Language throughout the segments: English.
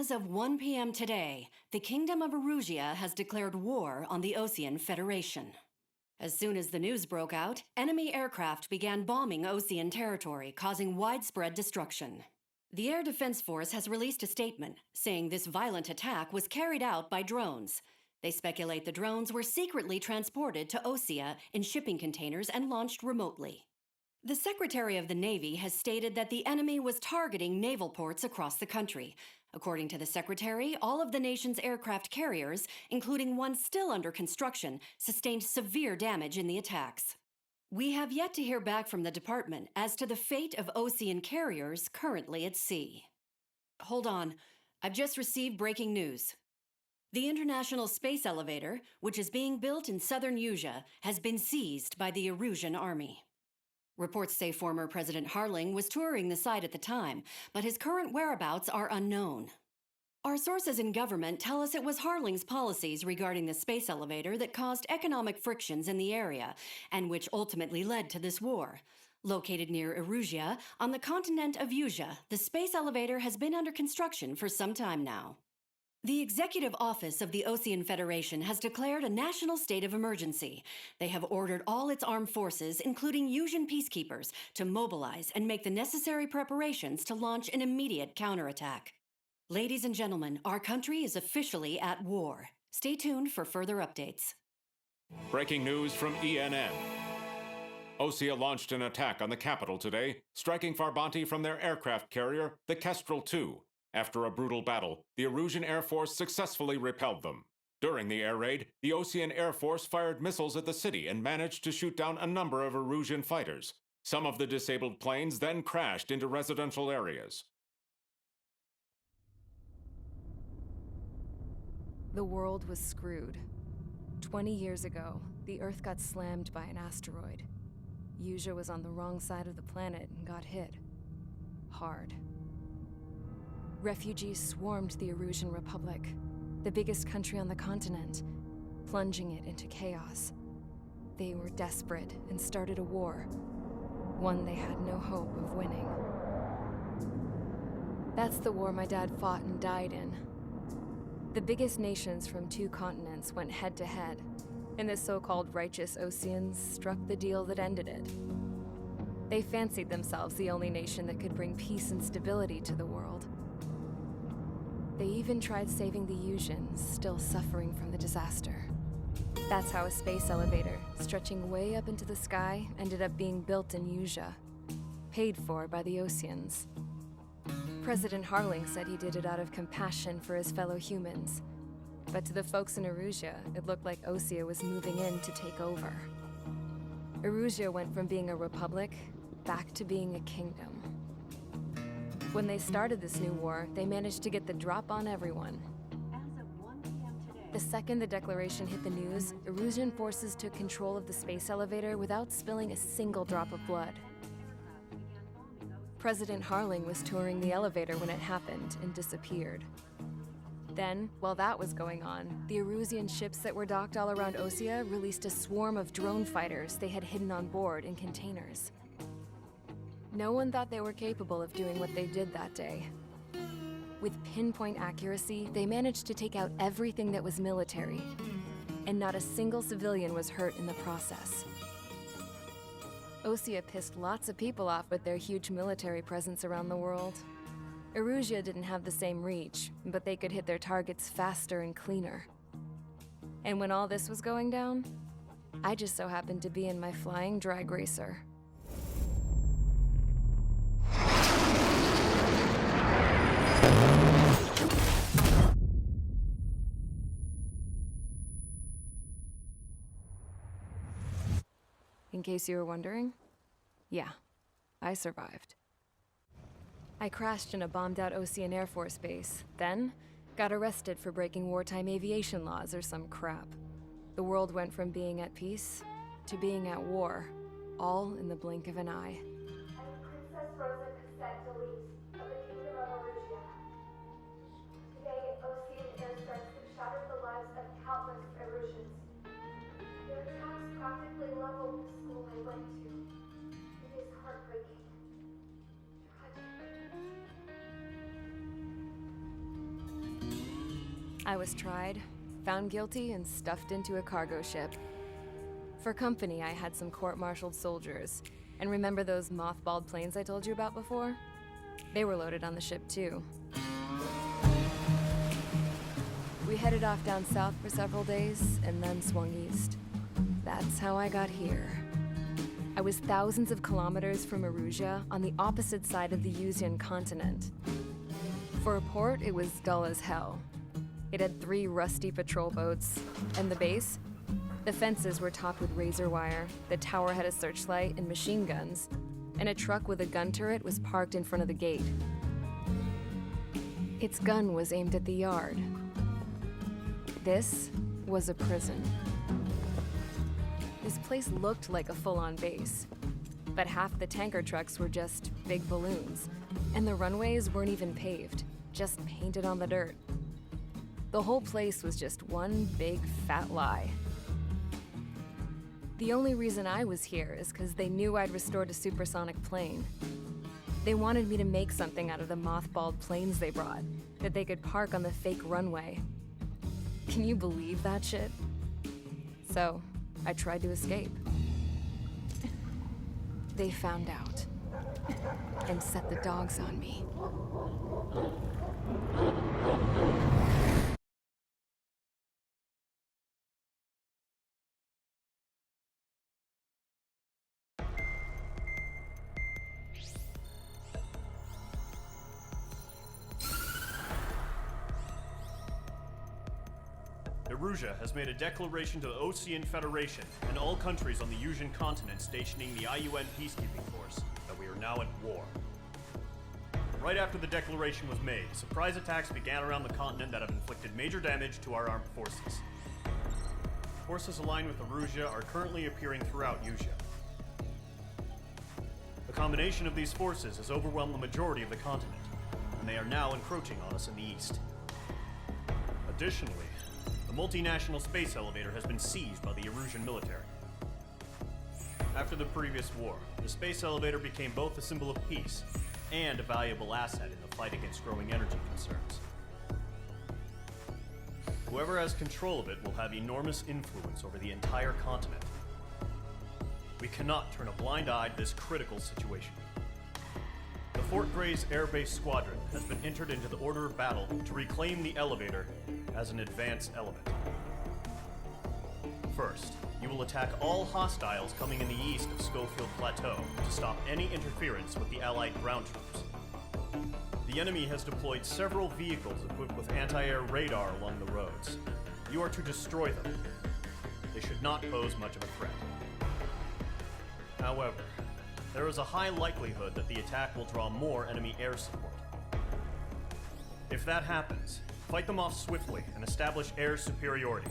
As of 1 p.m. today, the Kingdom of Erusia has declared war on the Osean Federation. As soon as the news broke out, enemy aircraft began bombing Osean territory, causing widespread destruction. The Air Defense Force has released a statement saying this violent attack was carried out by drones. They speculate the drones were secretly transported to Osea in shipping containers and launched remotely. The Secretary of the Navy has stated that the enemy was targeting naval ports across the country. According to the Secretary, all of the nation's aircraft carriers, including one still under construction, sustained severe damage in the attacks. We have yet to hear back from the department as to the fate of Osean carriers currently at sea. Hold on, I've just received breaking news. The International Space Elevator, which is being built in southern Erusia, has been seized by the Erusian army. Reports say former President Harling was touring the site at the time, but his current whereabouts are unknown. Our sources in government tell us it was Harling's policies regarding the space elevator that caused economic frictions in the area, and which ultimately led to this war. Located near Erusia, on the continent of Erusia, the space elevator has been under construction for some time now. The Executive Office of the Osean Federation has declared a national state of emergency. They have ordered all its armed forces, including Erusian peacekeepers, to mobilize and make the necessary preparations to launch an immediate counterattack. Ladies and gentlemen, our country is officially at war. Stay tuned for further updates. Breaking news from ENN. Osea launched an attack on the capital today, striking Farbanti from their aircraft carrier, the Kestrel II. After a brutal battle, the Erusian Air Force successfully repelled them. During the air raid, the Osean Air Force fired missiles at the city and managed to shoot down a number of Erusian fighters. Some of the disabled planes then crashed into residential areas. The world was screwed. 20 years ago, the Earth got slammed by an asteroid. Erusia was on the wrong side of the planet and got hit. Hard. Refugees swarmed the Erusian Republic, the biggest country on the continent, plunging it into chaos. They were desperate and started a war, one they had no hope of winning. That's the war my dad fought and died in. The biggest nations from 2 continents went head-to-head, and the so-called righteous Oseans struck the deal that ended it. They fancied themselves the only nation that could bring peace and stability to the world. They even tried saving the Erusians, still suffering from the disaster. That's how a space elevator, stretching way up into the sky, ended up being built in Erusia, paid for by the Oseans. President Harling said he did it out of compassion for his fellow humans. But to the folks in Erusia, it looked like Osea was moving in to take over. Erusia went from being a republic back to being a kingdom. When they started this new war, they managed to get the drop on everyone. As of 1 p.m. today, The second the declaration hit the news, Erusian forces took control of the space elevator without spilling a single drop of blood. President Harling was touring the elevator when it happened and disappeared. Then, while that was going on, the Erusian ships that were docked all around Osea released a swarm of drone fighters they had hidden on board in containers. No one thought they were capable of doing what they did that day. With pinpoint accuracy, they managed to take out everything that was military, and not a single civilian was hurt in the process. Osea pissed lots of people off with their huge military presence around the world. Erusia didn't have the same reach, but they could hit their targets faster and cleaner. And when all this was going down, I just so happened to be in my flying drag racer. In case you were wondering, yeah, I survived. I crashed in a bombed-out Osean Air Force base, then got arrested for breaking wartime aviation laws or some crap. The world went from being at peace to being at war, all in the blink of an eye. Princess Rosa Cassette Delise of the Kingdom of Erusia. Today, Osean airstrikes have shattered the lives of countless Erusians. Their attacks practically leveled the school I went to. It is heartbreaking. Tragic. I was tried, found guilty, and stuffed into a cargo ship. For company, I had some court-martialed soldiers. And remember those mothballed planes I told you about before? They were loaded on the ship too. We headed off down south for several days, and then swung east. That's how I got here. I was thousands of kilometers from Erusia, on the opposite side of the Yuzian continent. For a port, it was dull as hell. It had 3 rusty patrol boats, and the base? The fences were topped with razor wire, the tower had a searchlight and machine guns, and a truck with a gun turret was parked in front of the gate. Its gun was aimed at the yard. This was a prison. This place looked like a full-on base, but half the tanker trucks were just big balloons, and the runways weren't even paved, just painted on the dirt. The whole place was just one big fat lie. The only reason I was here is because they knew I'd restored a supersonic plane. They wanted me to make something out of the mothballed planes they brought, that they could park on the fake runway. Can you believe that shit? So, I tried to escape. They found out, and set the dogs on me. Erusia has made a declaration to the Ocean Federation and all countries on the Yuzian continent stationing the IUN peacekeeping force that we are now at war. Right after the declaration was made, surprise attacks began around the continent that have inflicted major damage to our armed forces. Forces aligned with Erusia are currently appearing throughout Yusia. The combination of these forces has overwhelmed the majority of the continent, and they are now encroaching on us in the east. Additionally, the multinational space elevator has been seized by the Erusian military. After the previous war, the space elevator became both a symbol of peace and a valuable asset in the fight against growing energy concerns. Whoever has control of it will have enormous influence over the entire continent. We cannot turn a blind eye to this critical situation. The Fort Gray's Air Base Squadron has been entered into the order of battle to reclaim the elevator as an advanced element. First, you will attack all hostiles coming in the east of Schofield Plateau to stop any interference with the Allied ground troops. The enemy has deployed several vehicles equipped with anti-air radar along the roads. You are to destroy them. They should not pose much of a threat. However, there is a high likelihood that the attack will draw more enemy air support. If that happens, fight them off swiftly and establish air superiority.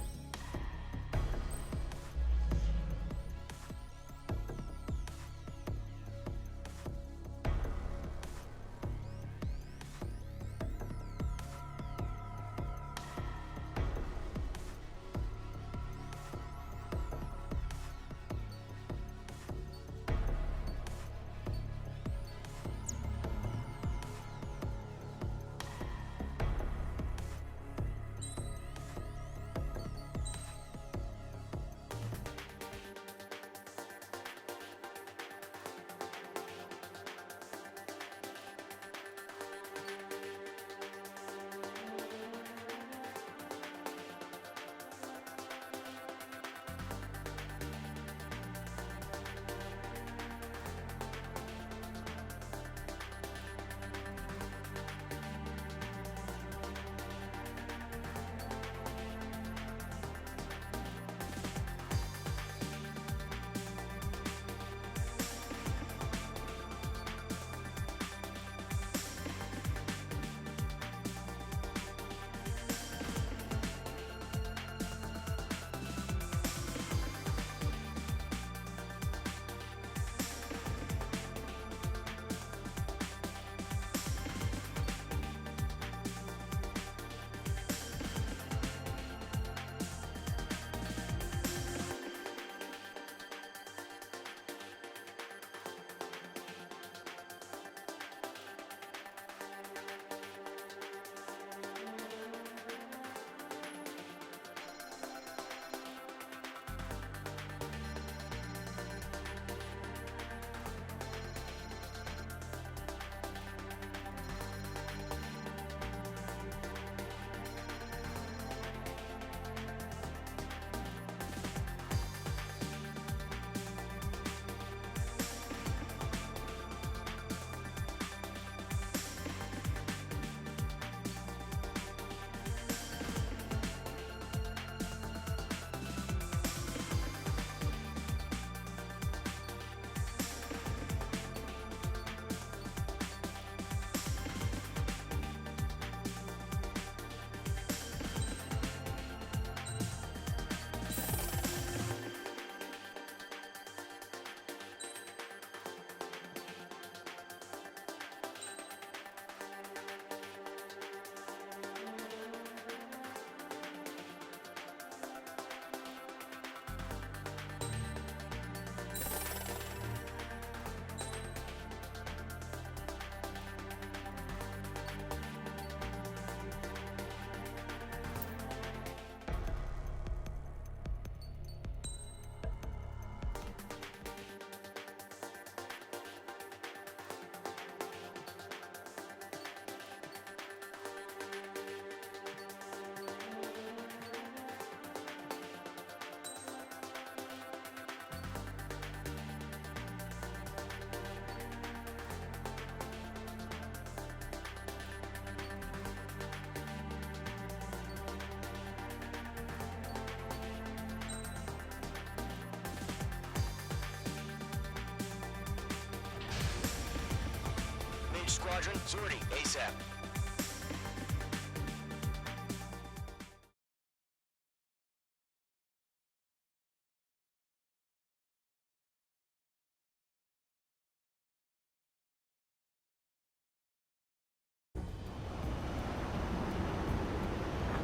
Engage squadron. Sortie, ASAP.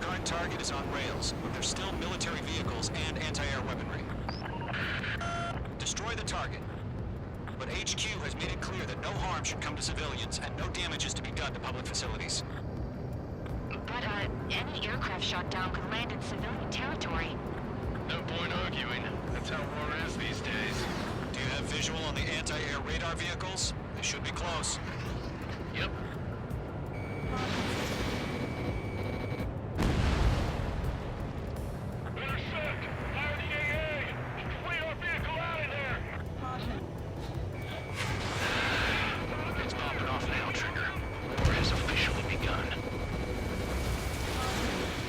Current target is on rails, but there's still military vehicles and anti-air weaponry. Destroy the target. But HQ has made it clear that no harm should come to civilians and no damage is to be done to public facilities. But, any aircraft shot down could land in civilian territory. No point arguing. That's how war is these days. Do you have visual on the anti-air radar vehicles? They should be close. Yep. Intercept! Fire the AA! Radar vehicle out of there! It's popping off now, Trigger. War has officially begun.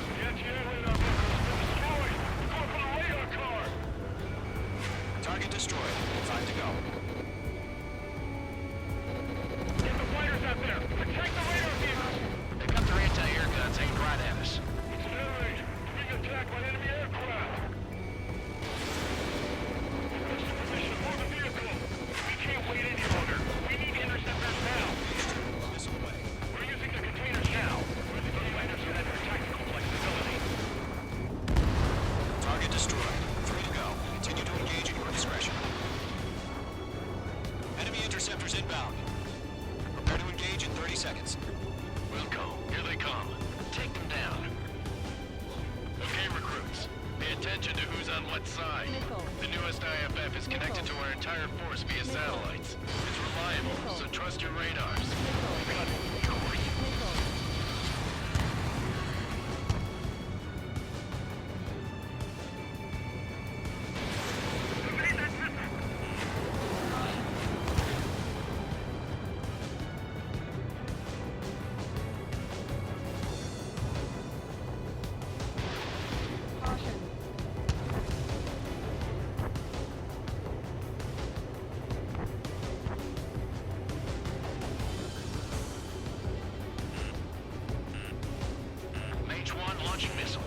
The anti-air radar vehicle's been destroyed! We're going for the radar car! Target destroyed. 5 to go. Get the fighters out there! Protect the radar vehicles! They've got their anti-air guns aimed right at us. Accelerate! Being attacked by enemy aircraft! Request permission for the vehicle! We can't wait any longer! We need interceptors now! Missile away. We're using the containers now! We're the commanders who have their tactical flexibility! Target destroyed. 3 to go. Continue to engage at your discretion. Enemy interceptors inbound. Prepare to engage in 30 seconds. Wilco, here they come. Take them down. Okay, recruits. Pay attention to who's on what side. The newest IFF is connected to our entire force via satellites. It's reliable, so trust your radars. Of course. Mage 1 launching missile.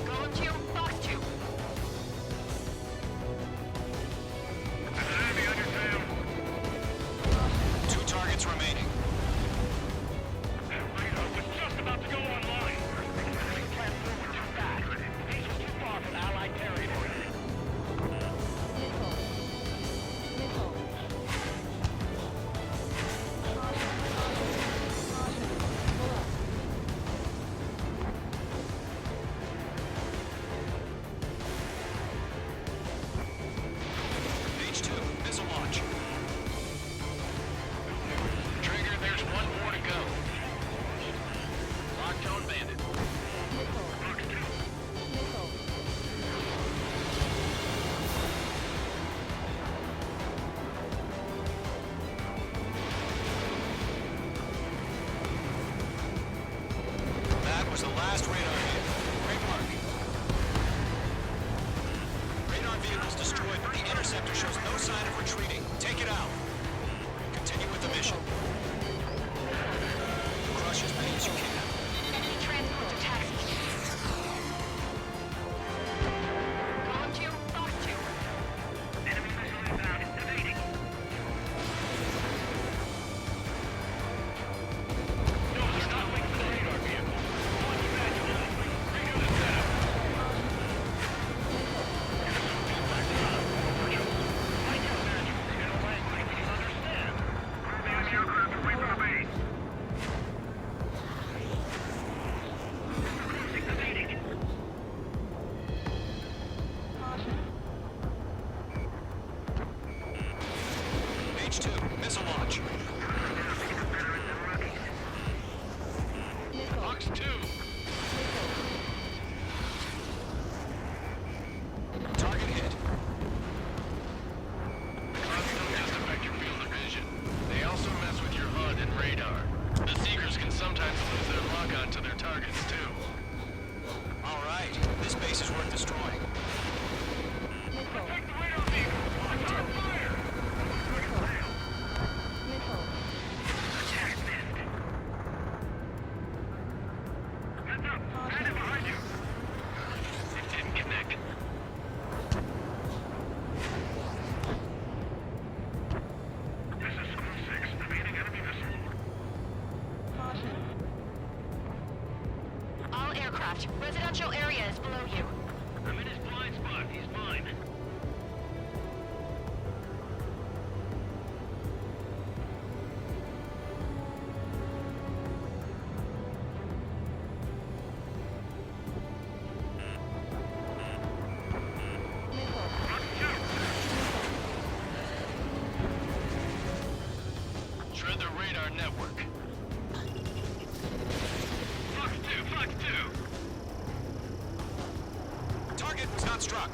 Going to box 2. Enemy on your tail! 2 targets remaining. That radar was just about to go online! We can't move it too fast! These are too far from Allied territory! H2, missile launch. Trigger, there's one more to go. Lock tone bandit. That was the last radar hit. Great work. Radar vehicles destroyed, but the interceptor shows no sign of retreating. Take it out. Continue with the mission. Crush as many as you can. Enemy transports are taxiing. Going to box 2. Enemy missile inbound, evading! No, they're not waiting for the radar vehicle! Launch manually! Redo the setup! Find your manual in a language we can understand! Enemy aircraft targets, too. All right, this base is worth destroying. Take the radar vehicle! On fire! Attack missed! Heads up! Bandit behind you! It didn't connect. This is School 6, evading enemy missile. All aircraft, residential area is below you. I'm in his blind spot. He's mine. Shred the radar network. Fox 2! Target was not struck.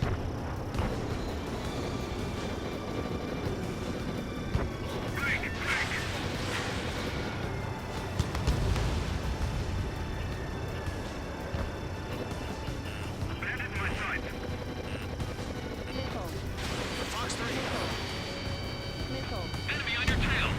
Break! Bandit in my sights. Fox 3. Enemy on your tail.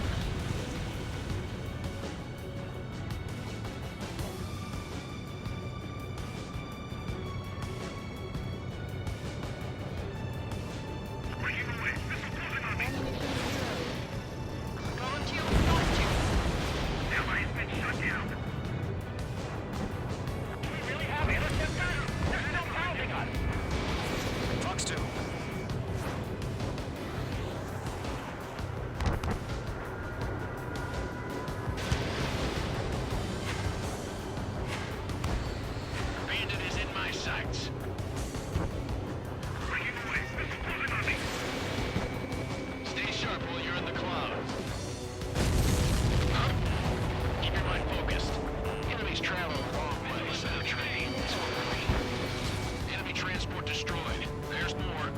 Breaking away. Missile closing on me. Going to you. Allies been shut down. Do we really have it? Let's get better. They're still pounding us. Fox 2. Bandit is in my sights. Breaking away. Missile closing on me. Stay sharp while you're in the clouds. Keep your mind focused. Enemies traveling the wrong way, so the train is moving. Enemy transport destroyed. There's more.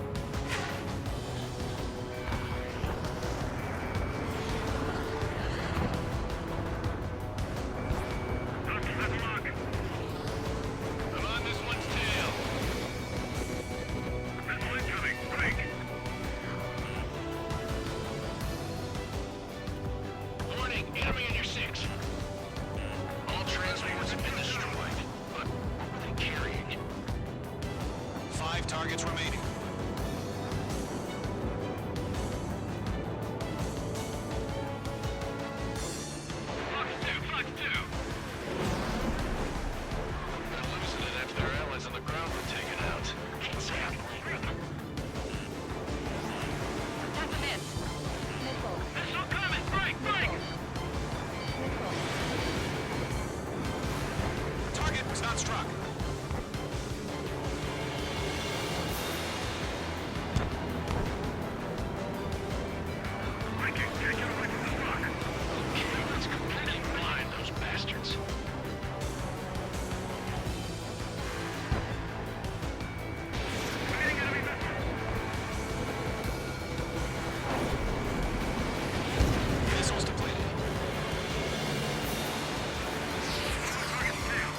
Doctor, that's luck. I'm on this one's tail. Missile incoming. Break. Warning, enemy on your 6. All transports have been destroyed. But what were they carrying? 5 targets remaining. Fox 2! They're losing it after their allies on the ground were taken out. Exactly. That's a miss. Missile coming! Break! Target was not struck. Breaking! Take it away from the rock! It's completely blind, those bastards. Hitting enemy missile! Missiles depleted. Target's tail!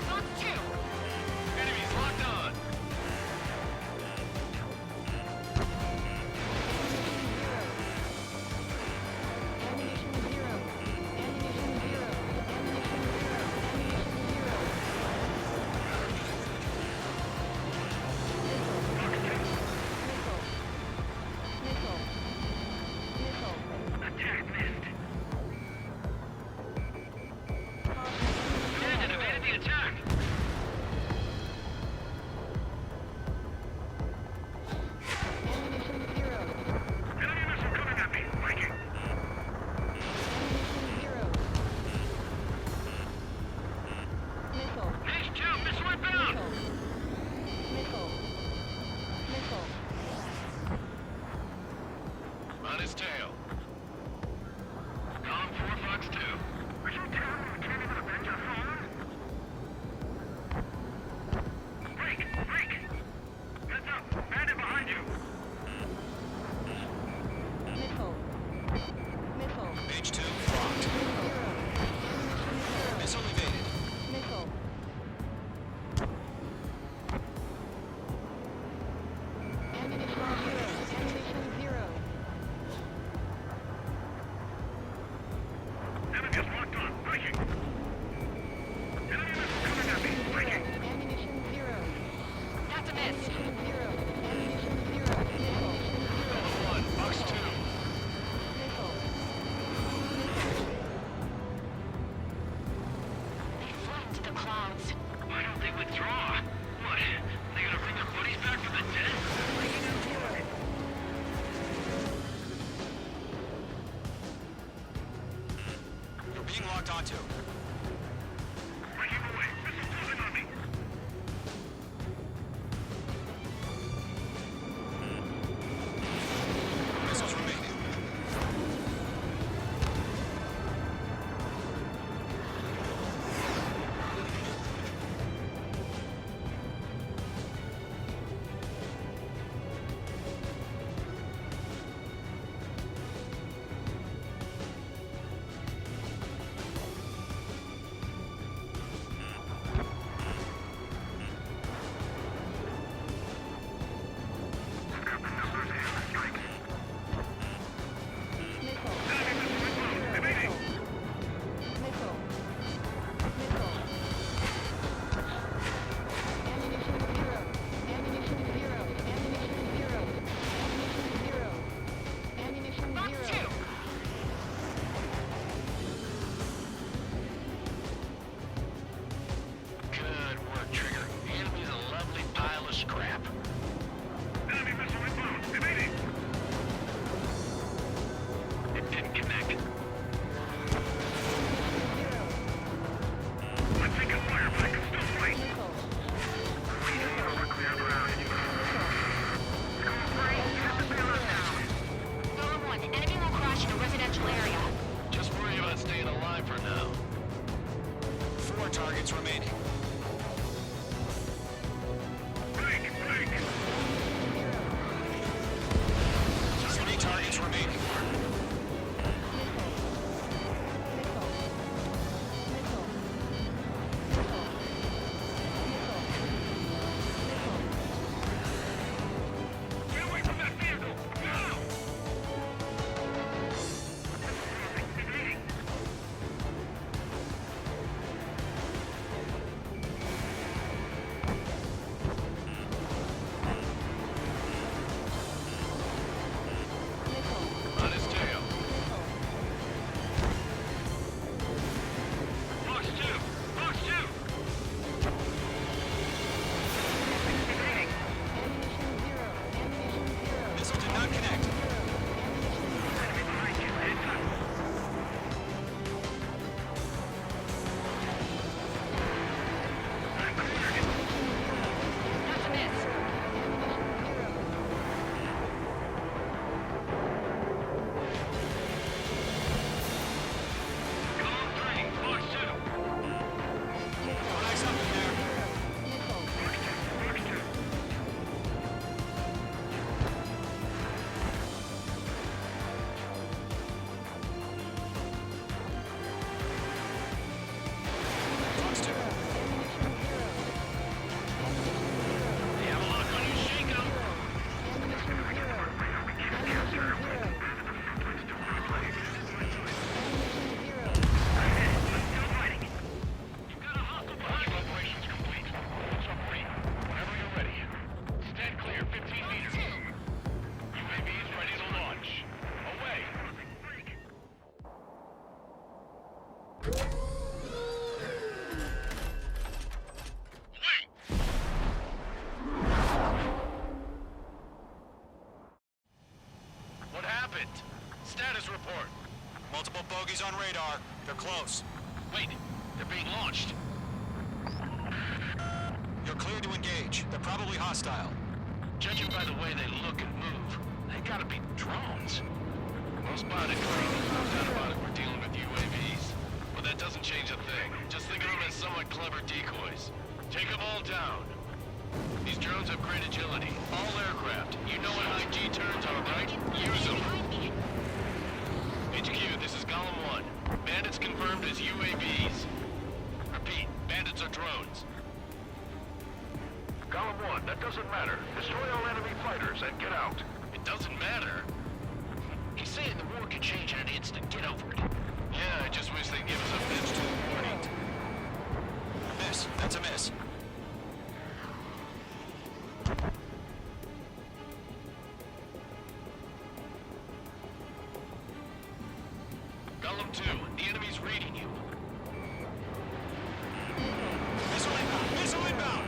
Fox Withdraw? What? They gonna bring their buddies back from the dead? You're being locked onto. Breaking away. Missile closing on me. Missiles remaining. Good work, Trigger. The enemy's a lovely pile of scrap. Enemy missile inbound. Evading. It didn't connect. I'm taking fire, but I can still fight. Golem 1, enemy will crash in a residential area. Just worry about staying alive for now. 4 targets remaining. Break. 3 targets remaining. Get away from that vehicle. Now. Evading. On his tail. Box 2. Box 2. Evading. Missile did not connect. Enemy behind you. Heads up. I'm cleared. That's a miss. Golem 3. Box 2. Eyes up in there. Box 2. Fox 2. They have a lock on you, shake 'em. Still fighting. You've got a hostile behind you. Operations complete. Submarine, whenever you're ready. Stand clear, 15 meters. UAVs ready to launch. Away. Wait. What happened? Status report. Multiple bogies on radar. They're close. Wait, they're being launched. You're clear to engage. They're probably hostile. Judging by the way they look and move, they gotta be drones. Well spotted, Crane. No doubt about it, we're dealing with UAVs. But that doesn't change a thing. Just think of them as somewhat clever decoys. Take them all down. These drones have great agility. All aircraft. You know what high G turns are, right? Use them. HQ, this is Golem 1. Bandits confirmed as UAVs. Repeat, bandits are drones. Golem 1, that doesn't matter. Destroy all enemy fighters and get out. It doesn't matter. He's saying the war could change in an instant. Get over it. Yeah, I just wish they'd give us a bitch to the warning. Miss. That's a miss. Golem 2, the enemy's reading you. Missile inbound! Missile inbound!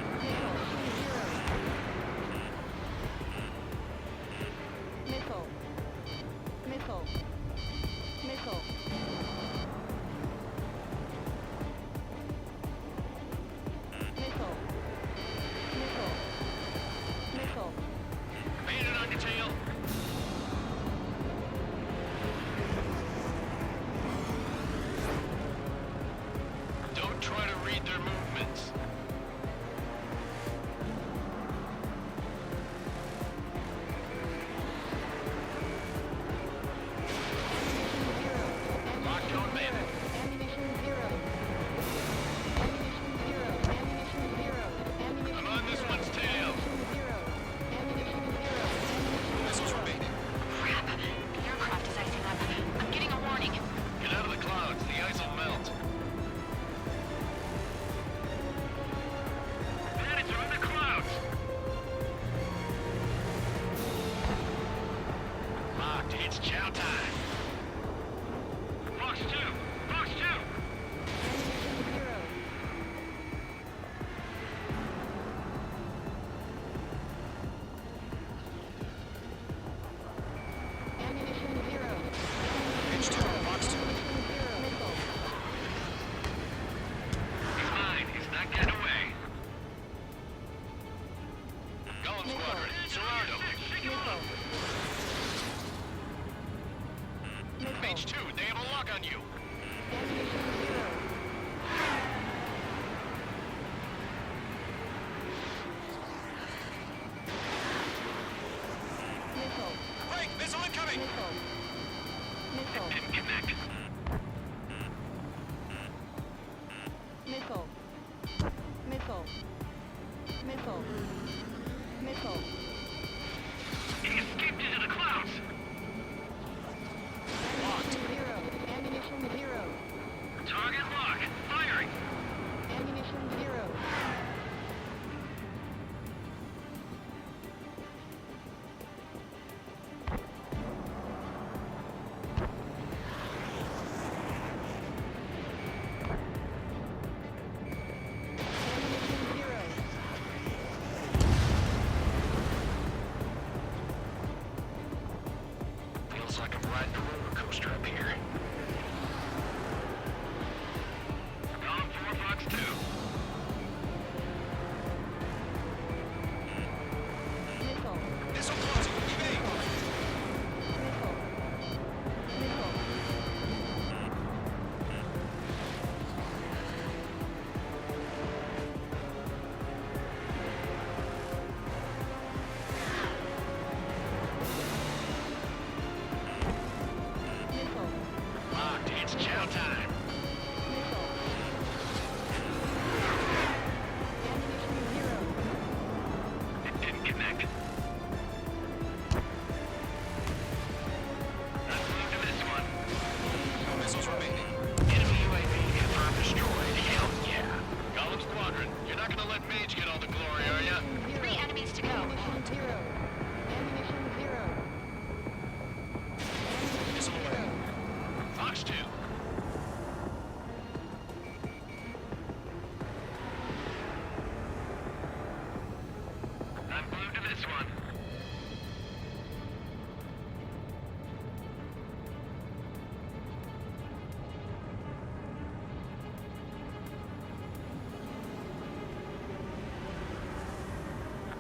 to this one.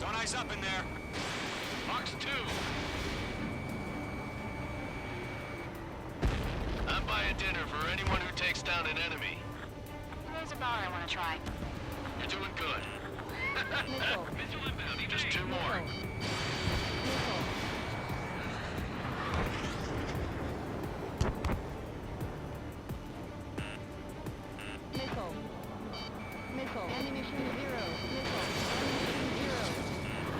Don't ice up in there. Box 2. I'm buying dinner for anyone who takes down an enemy. There's a bar I want to try. You're doing good. Missile inbound. Just 2 more. Ammunition 0. Ammunition 0.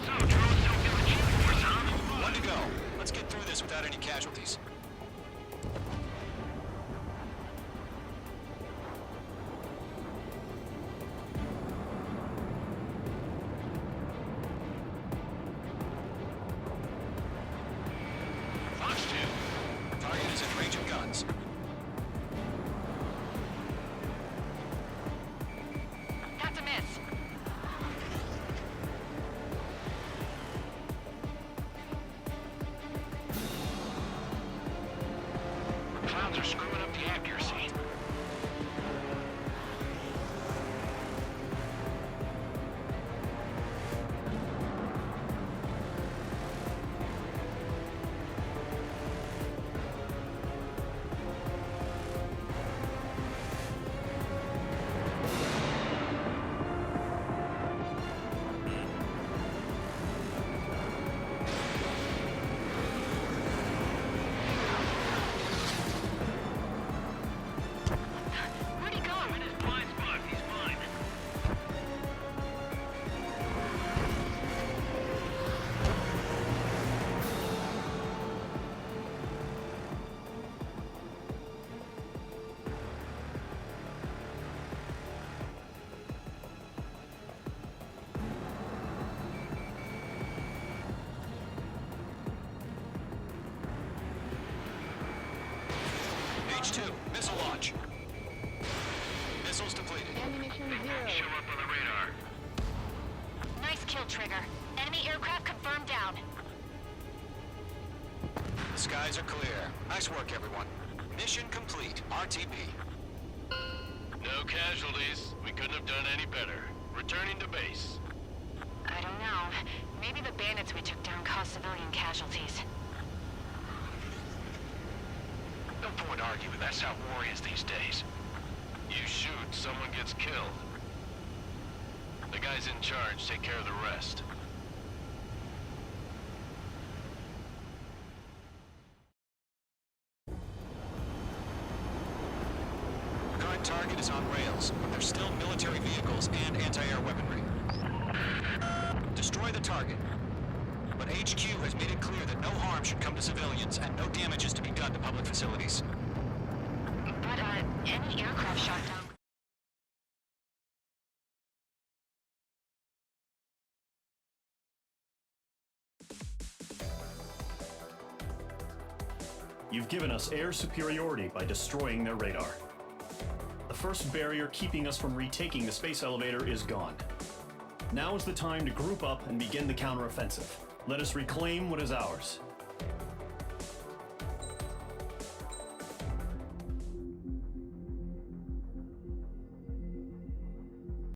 So, drones don't give a shit for us, huh? One to go. Let's get through this without any casualties. Box 2. Target is in range of guns. That's a miss. Clouds are screwing up the accuracy. Where'd he go? In his blind spot, he's mine. H2, missile launch. Missiles depleted. Ammunition 0. Show up on the radar. Nice kill, Trigger. Enemy aircraft confirmed down. The skies are clear. Nice work, everyone. Mission complete. RTB. No casualties. We couldn't have done any better. Returning to base. I don't know. Maybe the bandits we took down caused civilian casualties. No point arguing. That's how war is these days. You shoot, someone gets killed. The guys in charge take care of the rest. The current target is on rails, but there's still military vehicles and anti-air weaponry. Destroy the target. But HQ has made it clear that no harm should come to civilians and no damage is to be done to public facilities. But, any aircraft shot down... You've given us air superiority by destroying their radar. The first barrier keeping us from retaking the space elevator is gone. Now is the time to group up and begin the counteroffensive. Let us reclaim what is ours.